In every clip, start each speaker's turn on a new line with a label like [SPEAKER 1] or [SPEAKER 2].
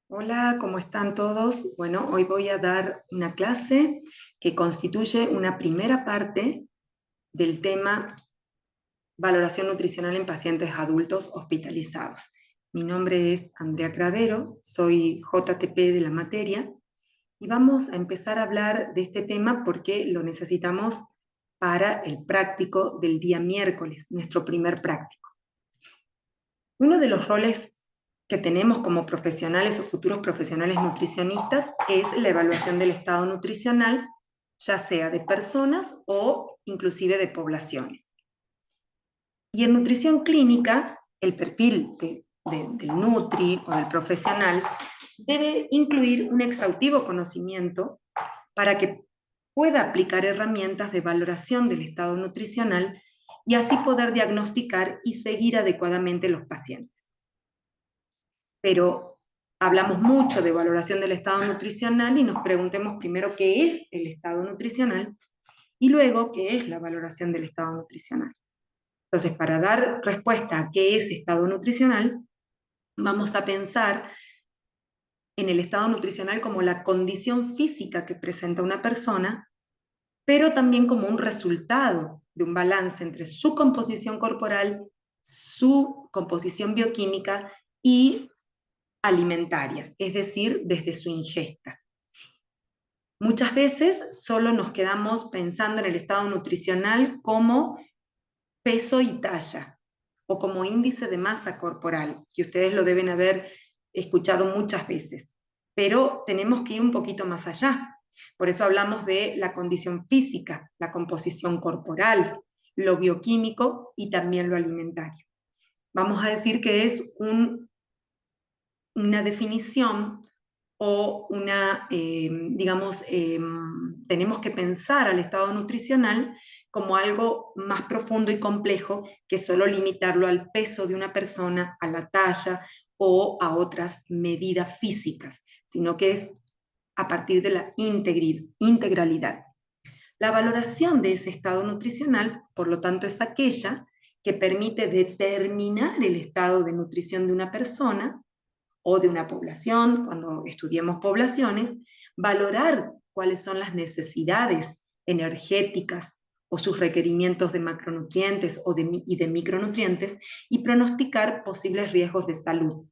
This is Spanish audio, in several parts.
[SPEAKER 1] Hola, ¿cómo están todos? Bueno, hoy voy a dar una clase que constituye una primera parte del tema valoración nutricional en pacientes adultos hospitalizados. Mi nombre es Andrea Cravero, soy JTP de la materia y vamos a empezar a hablar de este tema porque lo necesitamos para el práctico del día miércoles, nuestro primer práctico. Uno de los roles que tenemos como profesionales o futuros profesionales nutricionistas es la evaluación del estado nutricional, ya sea de personas o inclusive de poblaciones. Y en nutrición clínica, el perfil del Nutri o del profesional debe incluir un exhaustivo conocimiento para que pueda aplicar herramientas de valoración del estado nutricional y así poder diagnosticar y seguir adecuadamente los pacientes. Pero hablamos mucho de valoración del estado nutricional y nos preguntemos primero qué es el estado nutricional y luego qué es la valoración del estado nutricional. Entonces, para dar respuesta a qué es estado nutricional, vamos a pensar en el estado nutricional como la condición física que presenta una persona, pero también como un resultado de un balance entre su composición corporal, su composición bioquímica y alimentaria, es decir, desde su ingesta. Muchas veces solo nos quedamos pensando en el estado nutricional como peso y talla, o como índice de masa corporal, que ustedes lo deben haber escuchado muchas veces, pero tenemos que ir un poquito más allá. Por eso hablamos de la condición física, la composición corporal, lo bioquímico y también lo alimentario. Vamos a decir que es una definición o digamos, tenemos que pensar al estado nutricional como algo más profundo y complejo que solo limitarlo al peso de una persona, a la talla o a otras medidas físicas, sino que es a partir de la integralidad. La valoración de ese estado nutricional, por lo tanto, es aquella que permite determinar el estado de nutrición de una persona o de una población, cuando estudiemos poblaciones, valorar cuáles son las necesidades energéticas o sus requerimientos de macronutrientes y de micronutrientes y pronosticar posibles riesgos de salud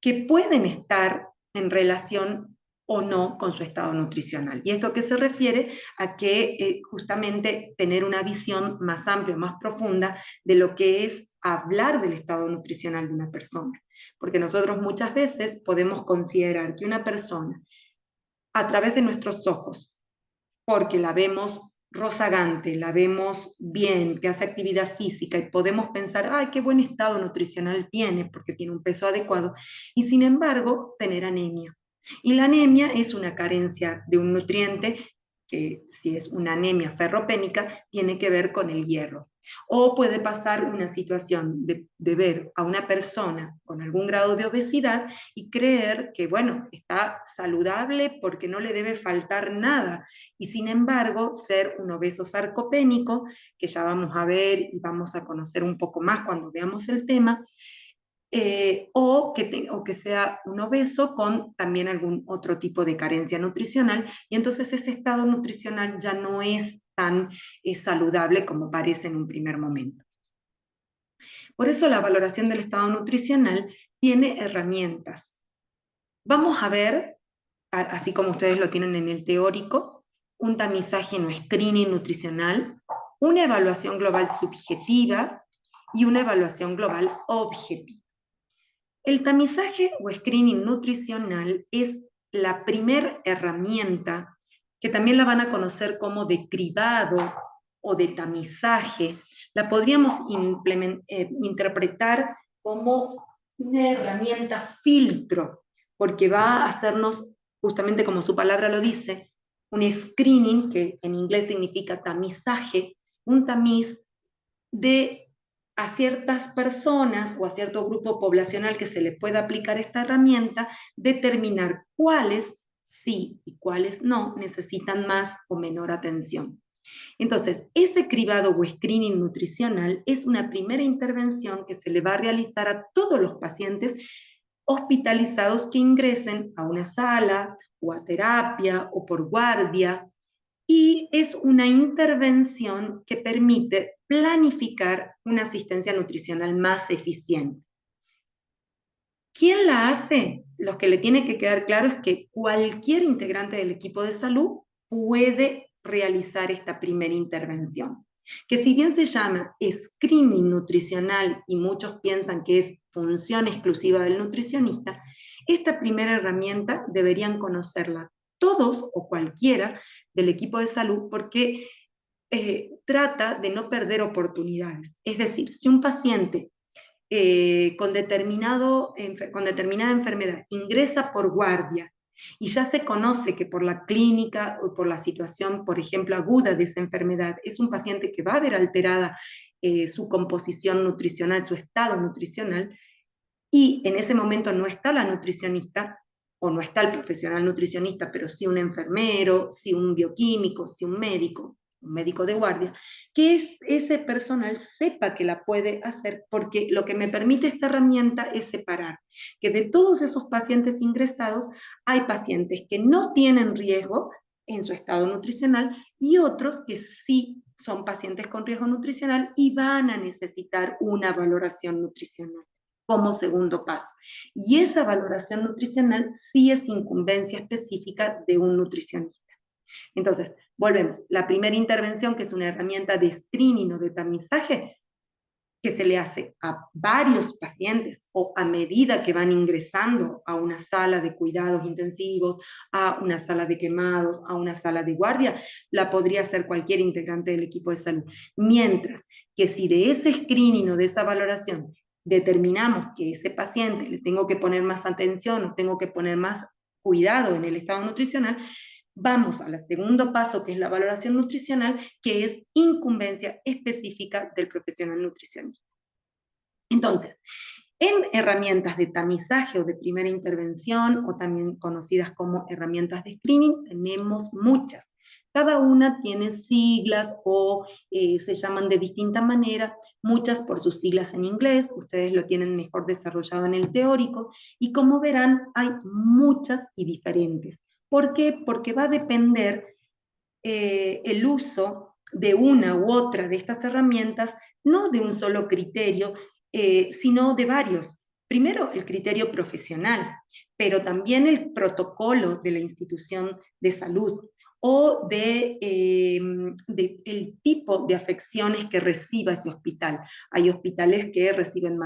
[SPEAKER 1] que pueden estar en relación o no con su estado nutricional. Y esto que se refiere a que justamente tener una visión más amplia, más profunda de lo que es hablar del estado nutricional de una persona. Porque nosotros muchas veces podemos considerar que una persona, a través de nuestros ojos, porque la vemos rozagante, la vemos bien, que hace actividad física y podemos pensar, ay, qué buen estado nutricional tiene porque tiene un peso adecuado, y sin embargo tener anemia. Y la anemia es una carencia de un nutriente que si es una anemia ferropénica tiene que ver con el hierro. O puede pasar una situación de ver a una persona con algún grado de obesidad y creer que, bueno, está saludable porque no le debe faltar nada, y sin embargo ser un obeso sarcopénico, que ya vamos a ver y vamos a conocer un poco más cuando veamos el tema, o que sea un obeso con también algún otro tipo de carencia nutricional, y entonces ese estado nutricional ya no es tan saludable como parece en un primer momento. Por eso la valoración del estado nutricional tiene herramientas. Vamos a ver, así como ustedes lo tienen en el teórico, un tamizaje o screening nutricional, una evaluación global subjetiva y una evaluación global objetiva. El tamizaje o screening nutricional es la primera herramienta que también la van a conocer como de cribado o de tamizaje. La podríamos interpretar como una herramienta filtro, porque va a hacernos, justamente como su palabra lo dice, un screening, que en inglés significa tamizaje, un tamiz de a ciertas personas o a cierto grupo poblacional que se le pueda aplicar esta herramienta, determinar cuáles sí y cuáles no necesitan más o menor atención. Entonces, ese cribado o screening nutricional es una primera intervención que se le va a realizar a todos los pacientes hospitalizados que ingresen a una sala o a terapia o por guardia, y es una intervención que permite planificar una asistencia nutricional más eficiente. ¿Quién la hace? Lo que le tiene que quedar claro es que cualquier integrante del equipo de salud puede realizar esta primera intervención, que si bien se llama screening nutricional y muchos piensan que es función exclusiva del nutricionista, esta primera herramienta deberían conocerla todos o cualquiera del equipo de salud, porque trata de no perder oportunidades. Es decir, si un paciente con determinada enfermedad ingresa por guardia y ya se conoce que por la clínica o por la situación, por ejemplo, aguda de esa enfermedad, es un paciente que va a ver alterada su composición nutricional, su estado nutricional, y en ese momento no está la nutricionista o no está el profesional nutricionista, pero sí un enfermero, sí un bioquímico, sí un médico de guardia, que ese personal sepa que la puede hacer, porque lo que me permite esta herramienta es separar que de todos esos pacientes ingresados hay pacientes que no tienen riesgo en su estado nutricional y otros que sí son pacientes con riesgo nutricional y van a necesitar una valoración nutricional como segundo paso. Y esa valoración nutricional sí es incumbencia específica de un nutricionista. Entonces, volvemos. La primera intervención, que es una herramienta de screening o de tamizaje, que se le hace a varios pacientes o a medida que van ingresando a una sala de cuidados intensivos, a una sala de quemados, a una sala de guardia, la podría hacer cualquier integrante del equipo de salud. Mientras que si de ese screening o de esa valoración determinamos que ese paciente le tengo que poner más atención o tengo que poner más cuidado en el estado nutricional, vamos al segundo paso, que es la valoración nutricional, que es incumbencia específica del profesional nutricionista. Entonces, en herramientas de tamizaje o de primera intervención, o también conocidas como herramientas de screening, tenemos muchas. Cada una tiene siglas o se llaman de distinta manera, muchas por sus siglas en inglés, ustedes lo tienen mejor desarrollado en el teórico, y como verán, hay muchas y diferentes. ¿Por qué? Porque va a depender el uso de una u otra de estas herramientas, no de un solo criterio, sino de varios. Primero, el criterio profesional, pero también el protocolo de la institución de salud o el tipo de afecciones que reciba ese hospital. Hay hospitales que reciben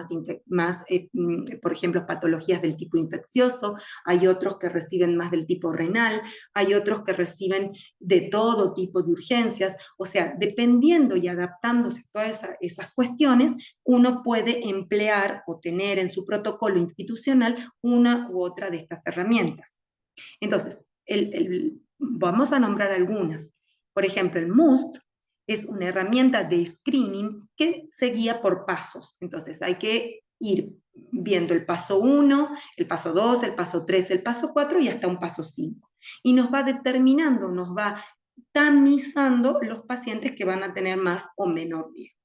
[SPEAKER 1] por ejemplo, patologías del tipo infeccioso, hay otros que reciben más del tipo renal, hay otros que reciben de todo tipo de urgencias, o sea, dependiendo y adaptándose a todas esas cuestiones, uno puede emplear o tener en su protocolo institucional una u otra de estas herramientas. Entonces, vamos a nombrar algunas. Por ejemplo, el MUST es una herramienta de screening que se guía por pasos. Entonces, hay que ir viendo el paso 1, el paso 2, el paso 3, el paso 4 y hasta un paso 5. Y nos va determinando, nos va tamizando los pacientes que van a tener más o menor riesgo.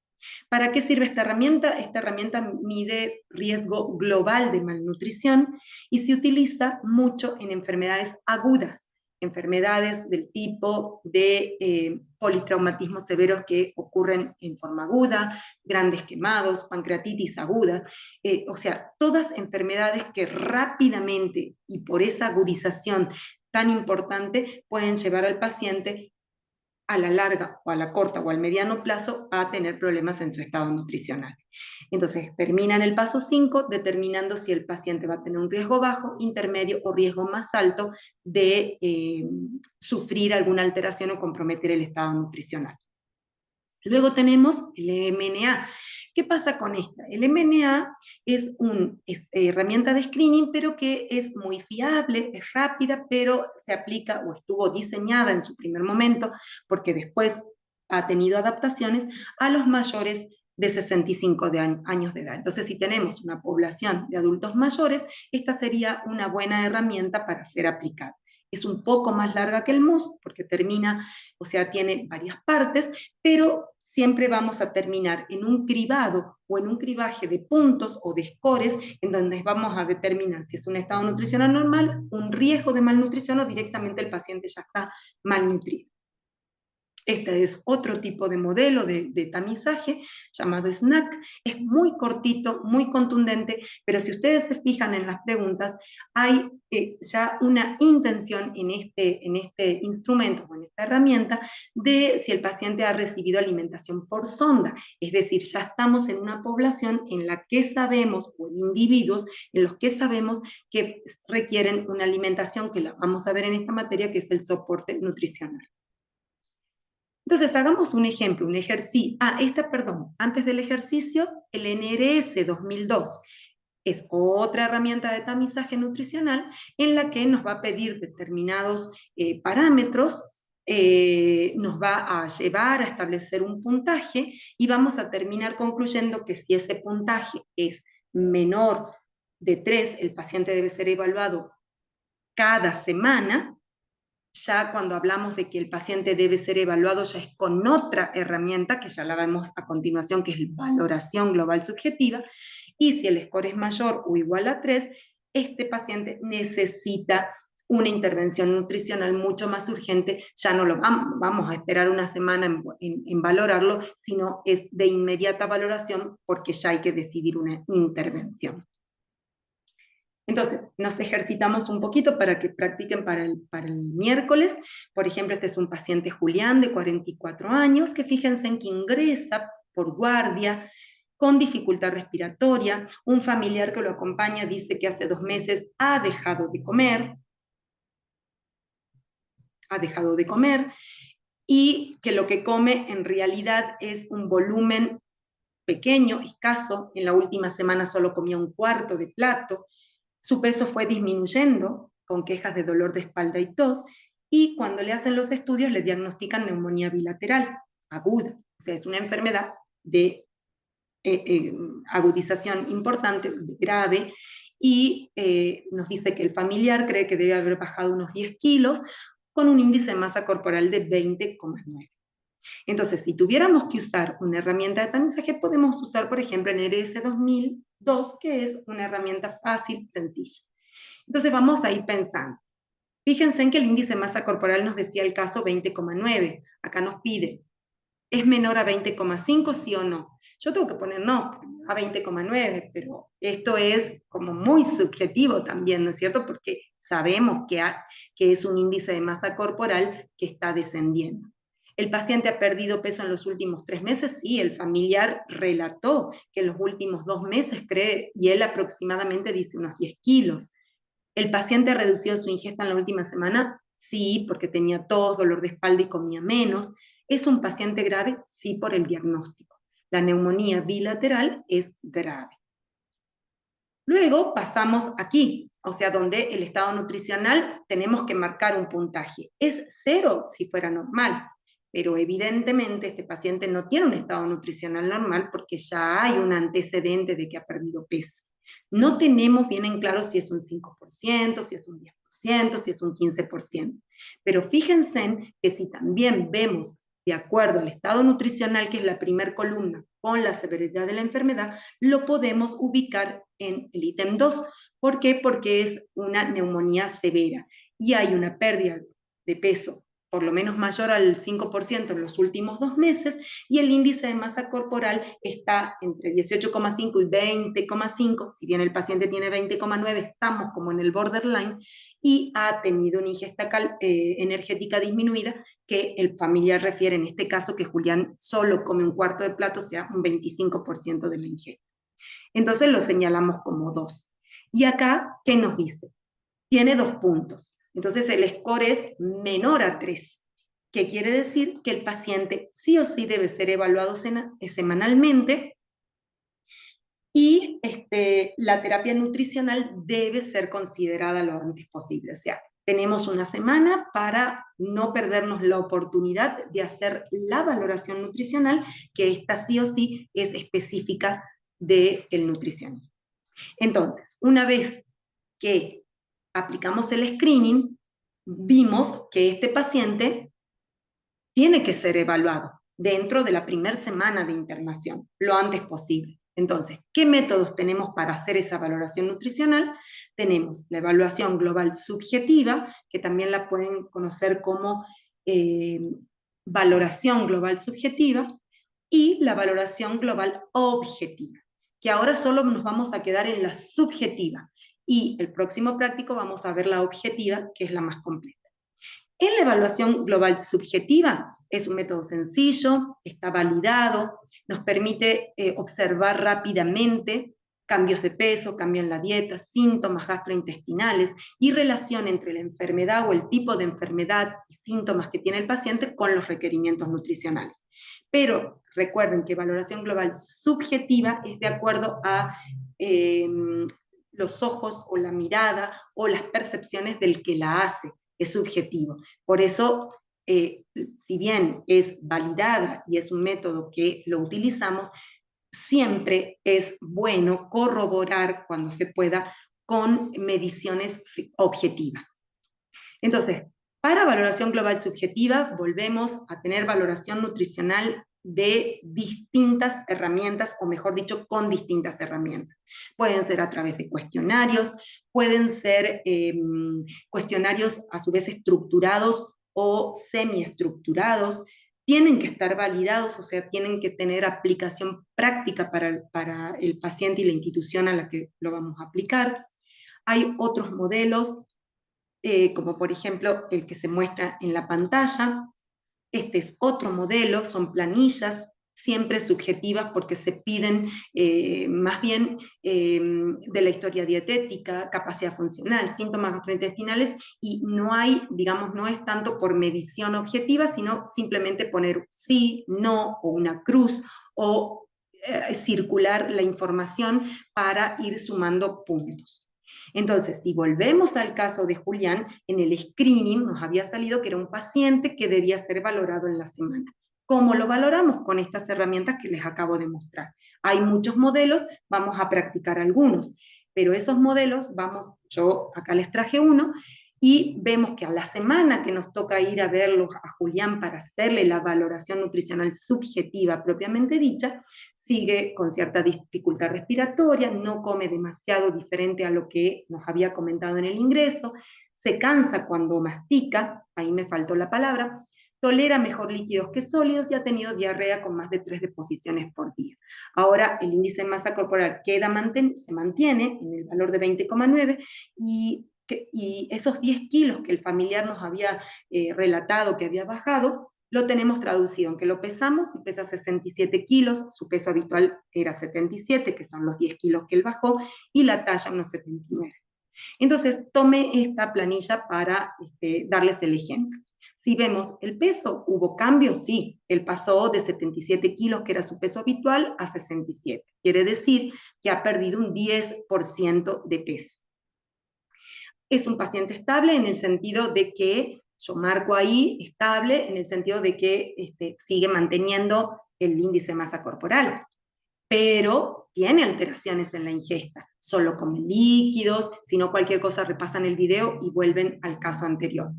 [SPEAKER 1] ¿Para qué sirve esta herramienta? Esta herramienta mide riesgo global de malnutrición y se utiliza mucho en enfermedades agudas, enfermedades del tipo de politraumatismos severos que ocurren en forma aguda, grandes quemados, pancreatitis aguda, o sea, todas enfermedades que rápidamente y por esa agudización tan importante pueden llevar al paciente a la larga o a la corta o al mediano plazo a tener problemas en su estado nutricional. Entonces, termina en el paso 5 determinando si el paciente va a tener un riesgo bajo, intermedio o riesgo más alto de sufrir alguna alteración o comprometer el estado nutricional. Luego tenemos el MNA. ¿Qué pasa con esta? El MNA es una herramienta de screening, pero que es muy fiable, es rápida, pero se aplica o estuvo diseñada en su primer momento, porque después ha tenido adaptaciones a los mayores de 65 años de edad. Entonces, si tenemos una población de adultos mayores, esta sería una buena herramienta para ser aplicada. es un poco más larga que el MUS, porque termina, o sea, tiene varias partes, pero siempre vamos a terminar en un cribado o en un cribaje de puntos o de scores, en donde vamos a determinar si es un estado nutricional normal, un riesgo de malnutrición o directamente el paciente ya está malnutrido. Este es otro tipo de modelo de tamizaje llamado SNAC. Es muy cortito, muy contundente, pero si ustedes se fijan en las preguntas, hay ya una intención en este instrumento o en esta herramienta de si el paciente ha recibido alimentación por sonda. Es decir, ya estamos en una población en la que sabemos, o en individuos en los que sabemos que requieren una alimentación que la vamos a ver en esta materia, que es el soporte nutricional. Entonces, hagamos un ejemplo, un ejercicio. Antes del ejercicio, el NRS 2002 es otra herramienta de tamizaje nutricional en la que nos va a pedir determinados parámetros, nos va a llevar a establecer un puntaje y vamos a terminar concluyendo que si ese puntaje es menor de 3, el paciente debe ser evaluado cada semana. Ya cuando hablamos de que el paciente debe ser evaluado, ya es con otra herramienta, que ya la vemos a continuación, que es valoración global subjetiva, y si el score es mayor o igual a 3, este paciente necesita una intervención nutricional mucho más urgente, ya no lo vamos a esperar una semana en valorarlo, sino es de inmediata valoración porque ya hay que decidir una intervención. Entonces, nos ejercitamos un poquito para que practiquen para el miércoles. Por ejemplo, este es un paciente Julián de 44 años, que fíjense en que ingresa por guardia, con dificultad respiratoria. Un familiar que lo acompaña dice que hace 2 meses ha dejado de comer, y que lo que come en realidad es un volumen pequeño, escaso. En la última semana solo comía un cuarto de plato. Su peso fue disminuyendo, con quejas de dolor de espalda y tos, y cuando le hacen los estudios le diagnostican neumonía bilateral aguda. O sea, es una enfermedad de agudización importante, grave, y nos dice que el familiar cree que debe haber bajado unos 10 kilos con un índice de masa corporal de 20,9. Entonces, si tuviéramos que usar una herramienta de tamizaje, podemos usar, por ejemplo, NRS 2002, que es una herramienta fácil, sencilla. Entonces, vamos a ir pensando. Fíjense en que el índice de masa corporal nos decía el caso 20,9. Acá nos pide, ¿es menor a 20,5, sí o no? Yo tengo que poner no, a 20,9, pero esto es como muy subjetivo también, ¿no es cierto? Porque sabemos que es un índice de masa corporal que está descendiendo. ¿El paciente ha perdido peso en los últimos 3 meses? Sí, el familiar relató que en los últimos 2 meses cree, y él aproximadamente dice unos 10 kilos. ¿El paciente ha reducido su ingesta en la última semana? Sí, porque tenía tos, dolor de espalda y comía menos. ¿Es un paciente grave? Sí, por el diagnóstico. La neumonía bilateral es grave. Luego pasamos aquí, o sea, donde el estado nutricional tenemos que marcar un puntaje. Es 0 si fuera normal, pero evidentemente este paciente no tiene un estado nutricional normal porque ya hay un antecedente de que ha perdido peso. No tenemos bien en claro si es un 5%, si es un 10%, si es un 15%. Pero fíjense que si también vemos de acuerdo al estado nutricional, que es la primera columna, con la severidad de la enfermedad, lo podemos ubicar en el ítem 2. ¿Por qué? Porque es una neumonía severa y hay una pérdida de peso por lo menos mayor al 5% en los últimos 2 meses, y el índice de masa corporal está entre 18,5 y 20,5, si bien el paciente tiene 20,9, estamos como en el borderline, y ha tenido una ingesta energética disminuida, que el familiar refiere en este caso que Julián solo come un cuarto de plato, o sea, un 25% de la ingesta. Entonces lo señalamos como 2. Y acá, ¿qué nos dice? Tiene 2 puntos. Entonces el score es menor a 3, que quiere decir que el paciente sí o sí debe ser evaluado semanalmente, y la terapia nutricional debe ser considerada lo antes posible. O sea, tenemos una semana para no perdernos la oportunidad de hacer la valoración nutricional, que esta sí o sí es específica del nutricionista. Entonces, una vez que aplicamos el screening, vimos que este paciente tiene que ser evaluado dentro de la primera semana de internación, lo antes posible. Entonces, ¿qué métodos tenemos para hacer esa valoración nutricional? Tenemos la evaluación global subjetiva, que también la pueden conocer como eh, valoración global subjetiva, y la valoración global objetiva, que ahora solo nos vamos a quedar en la subjetiva, y el próximo práctico vamos a ver la objetiva, que es la más completa. En la evaluación global subjetiva es un método sencillo, está validado, nos permite observar rápidamente cambios de peso, cambio en la dieta, síntomas gastrointestinales y relación entre la enfermedad o el tipo de enfermedad y síntomas que tiene el paciente con los requerimientos nutricionales. Pero recuerden que valoración global subjetiva es de acuerdo a los ojos o la mirada o las percepciones del que la hace, es subjetivo. Por eso, si bien es validada y es un método que lo utilizamos, siempre es bueno corroborar cuando se pueda con mediciones objetivas. Entonces, para valoración global subjetiva, volvemos a tener valoración nutricional de distintas herramientas, o mejor dicho, con distintas herramientas. Pueden ser a través de cuestionarios, pueden ser cuestionarios a su vez estructurados o semiestructurados, tienen que estar validados, o sea, tienen que tener aplicación práctica para el paciente y la institución a la que lo vamos a aplicar. Hay otros modelos como por ejemplo el que se muestra en la pantalla. Este es otro modelo, son planillas siempre subjetivas porque se piden más bien de la historia dietética, capacidad funcional, síntomas gastrointestinales, y no hay, digamos, no es tanto por medición objetiva, sino simplemente poner sí, no, o una cruz, o circular la información para ir sumando puntos. Entonces, si volvemos al caso de Julián, en el screening nos había salido que era un paciente que debía ser valorado en la semana. ¿Cómo lo valoramos? Con estas herramientas que les acabo de mostrar. Hay muchos modelos, vamos a practicar algunos, pero esos modelos, yo acá les traje uno, y vemos que a la semana que nos toca ir a verlo a Julián para hacerle la valoración nutricional subjetiva propiamente dicha, sigue con cierta dificultad respiratoria, no come demasiado diferente a lo que nos había comentado en el ingreso, se cansa cuando mastica, ahí me faltó la palabra, tolera mejor líquidos que sólidos y ha tenido diarrea con más de 3 deposiciones por día. Ahora el índice de masa corporal se mantiene en el valor de 20,9 y esos 10 kilos que el familiar nos había relatado que había bajado, lo tenemos traducido en que lo pesamos y pesa 67 kilos, su peso habitual era 77, que son los 10 kilos que él bajó, y la talla unos 79. Entonces, tomé esta planilla para darles el ejemplo. Si vemos el peso, ¿hubo cambio? Sí, él pasó de 77 kilos, que era su peso habitual, a 67. Quiere decir que ha perdido un 10% de peso. Es un paciente estable en el sentido de que, yo marco ahí estable, en el sentido de que sigue manteniendo el índice de masa corporal, pero tiene alteraciones en la ingesta. Solo come líquidos, si no cualquier cosa repasan el video y vuelven al caso anterior.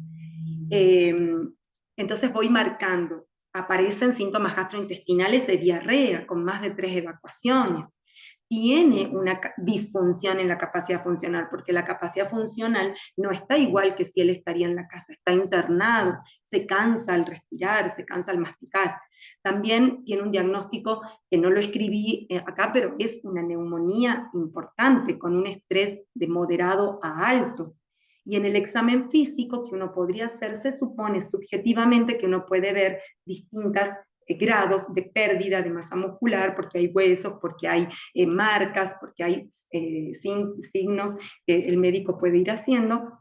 [SPEAKER 1] Entonces voy marcando. Aparecen síntomas gastrointestinales de diarrea con más de 3 evacuaciones. Tiene una disfunción en la capacidad funcional, porque la capacidad funcional no está igual que si él estaría en la casa, está internado, se cansa al respirar, se cansa al masticar. También tiene un diagnóstico que no lo escribí acá, pero es una neumonía importante con un estrés de moderado a alto. Y en el examen físico que uno podría hacer, se supone subjetivamente que uno puede ver distintas grados de pérdida de masa muscular, porque hay huesos, porque hay marcas, porque hay signos que el médico puede ir haciendo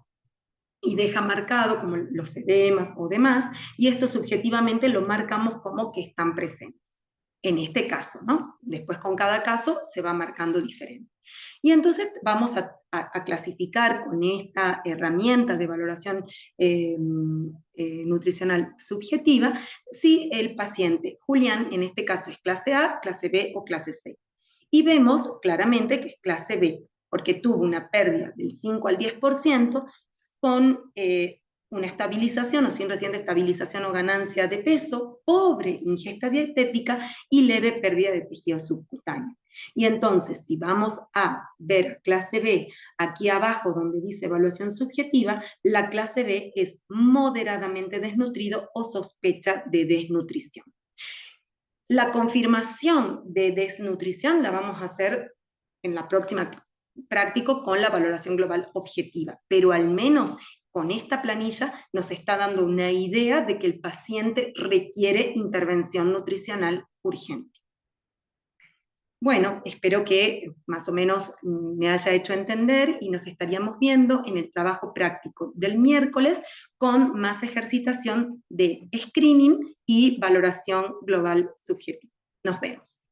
[SPEAKER 1] y deja marcado como los edemas o demás, y esto subjetivamente lo marcamos como que están presentes. En este caso, ¿no? Después con cada caso se va marcando diferente. Y entonces vamos a clasificar con esta herramienta de valoración nutricional subjetiva si el paciente, Julián, en este caso es clase A, clase B o clase C. Y vemos claramente que es clase B, porque tuvo una pérdida del 5 al 10% con una estabilización o sin reciente estabilización o ganancia de peso, pobre ingesta dietética y leve pérdida de tejido subcutáneo. Y entonces, si vamos a ver clase B, aquí abajo donde dice evaluación subjetiva, la clase B es moderadamente desnutrido o sospecha de desnutrición. La confirmación de desnutrición la vamos a hacer en la próxima práctica con la valoración global objetiva, pero al menos con esta planilla nos está dando una idea de que el paciente requiere intervención nutricional urgente. Bueno, espero que más o menos me haya hecho entender y nos estaríamos viendo en el trabajo práctico del miércoles con más ejercitación de screening y valoración global subjetiva. Nos vemos.